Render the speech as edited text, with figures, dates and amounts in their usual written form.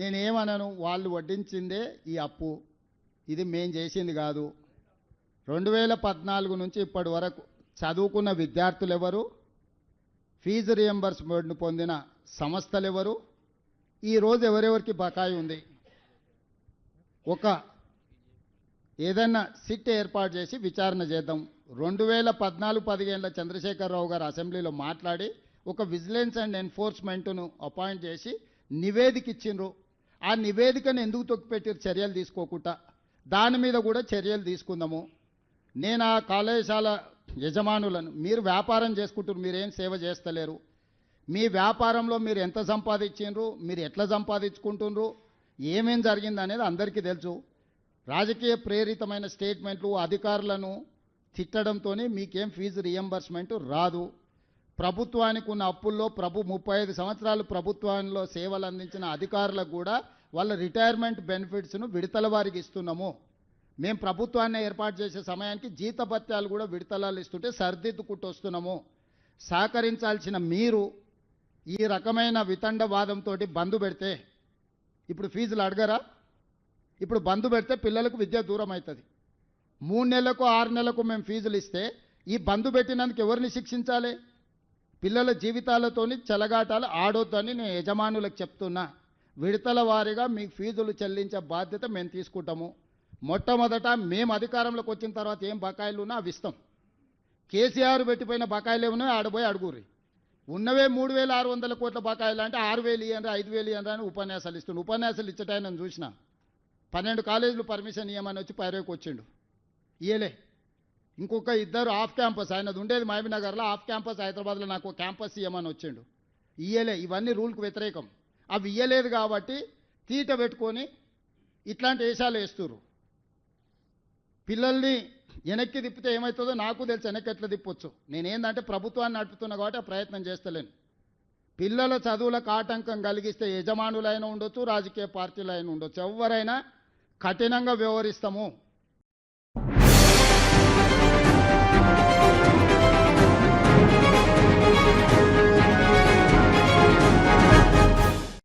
నేనేమనను, వాళ్ళు వడ్డించిందే ఈ అప్పు, ఇది మేం చేసింది కాదు. 2014 నుంచి ఇప్పటి వరకు చదువుకున్న విద్యార్థులు ఎవరు, ఫీజు రియంబర్స్మెంట్ పొందిన సంస్థలు ఎవరు, ఈరోజు ఎవరెవరికి బకాయి ఉంది, ఒక ఏదైనా సిట్ ఏర్పాటు చేసి విచారణ చేద్దాం. 2014-15 చంద్రశేఖరరావు గారు అసెంబ్లీలో మాట్లాడి ఒక విజిలెన్స్ అండ్ ఎన్ఫోర్స్మెంట్ను అపాయింట్ చేసి నివేదిక ఇచ్చిండ్రు. ఆ నివేదికను ఎందుకు తొక్కిపెట్టారు చర్యలు తీసుకోకుండా? దాని మీద కూడా చర్యలు తీసుకుందాము. నేను ఆ కళాశాల యజమానులను, మీరు వ్యాపారం చేసుకుంటున్నారు, మీరేం సేవ చేస్తలేరు, మీ వ్యాపారంలో మీరు ఎంత సంపాదించిండ్రు, మీరు ఎట్లా సంపాదించుకుంటున్నారు, ఏమేం జరిగింది అనేది అందరికీ తెలుసు. రాజకీయ ప్రేరితమైన స్టేట్మెంట్లు అధికారులను తిట్టడంతో మీకేం ఫీజు రియంబర్స్మెంట్ రాదు. ప్రభుత్వానికి ఉన్న అప్పుల్లో 35 సంవత్సరాలు ప్రభుత్వంలో సేవలు అందించిన అధికారులకు కూడా వాళ్ళ రిటైర్మెంట్ బెనిఫిట్స్ను విడతల వారికి ఇస్తున్నాము. మేము ప్రభుత్వాన్ని ఏర్పాటు చేసే సమయానికి జీతభత్యాలు కూడా విడతలాలు ఇస్తుంటే సర్దిద్దుకుంటూ వస్తున్నాము. సహకరించాల్సిన మీరు ఈ రకమైన వితండవాదంతో బంద్ పెడితే, ఇప్పుడు ఫీజులు అడగరా? ఇప్పుడు బంద్ పెడితే పిల్లలకు విద్య దూరం అవుతుంది. 3 నెలలకు 6 నెలలకు మేము ఫీజులు ఇస్తే ఈ బంద్ పెట్టినందుకు ఎవరిని శిక్షించాలి? పిల్లల జీవితాలతోని చెలగాటాలు ఆడొద్దని నేను యజమానులకు చెప్తున్నా. విడతల వారీగా మీకు ఫీజులు చెల్లించే బాధ్యత మేము తీసుకుంటాము. మొట్టమొదట మేము అధికారంలోకి వచ్చిన తర్వాత ఏం బకాయిలు ఉన్నా అవి ఇస్తాం. కేసీఆర్ పెట్టిపోయిన బకాయిలు ఏమన్నా ఆడబోయి అడుగురి. ఉన్నవే 3,600 కోట్ల బకాయిలు అంటే 6,000 ఇవ్వండి, 5,000 ఇవ్వండి అని ఉపన్యాసాలు ఇస్తుండు. ఉపన్యాసాలు ఇచ్చటాయని నేను చూసిన 12 కాలేజీలు పర్మిషన్ ఇవ్వమని వచ్చి పైరేకి వచ్చిండు, ఇయ్యలే. ఇంకొక 2 ఆఫ్ క్యాంపస్, ఆయనది ఉండేది మహబూబ్నగర్లో, ఆఫ్ క్యాంపస్ హైదరాబాద్లో నాకు క్యాంపస్ ఇవ్వమని వచ్చిండు, ఇయ్యలే. ఇవన్నీ రూల్కి వ్యతిరేకం. అవి ఇయ్యలేదు కాబట్టి తీట పెట్టుకొని ఇట్లాంటి వేషాలు వేస్తున్నారు. పిల్లల్ని వెనక్కి తిప్పితే ఏమవుతుందో నాకు తెలుసు, వెనక్కి ఎట్లా తిప్పొచ్చు. నేనేందంటే ప్రభుత్వాన్ని నడుపుతున్నా కాబట్టి ఆ ప్రయత్నం చేస్తలేను. పిల్లల చదువులకు ఆటంకం కలిగిస్తే యజమానులైనా ఉండొచ్చు, రాజకీయ పార్టీలైనా ఉండొచ్చు, ఎవరైనా కఠినంగా వ్యవహరిస్తాము.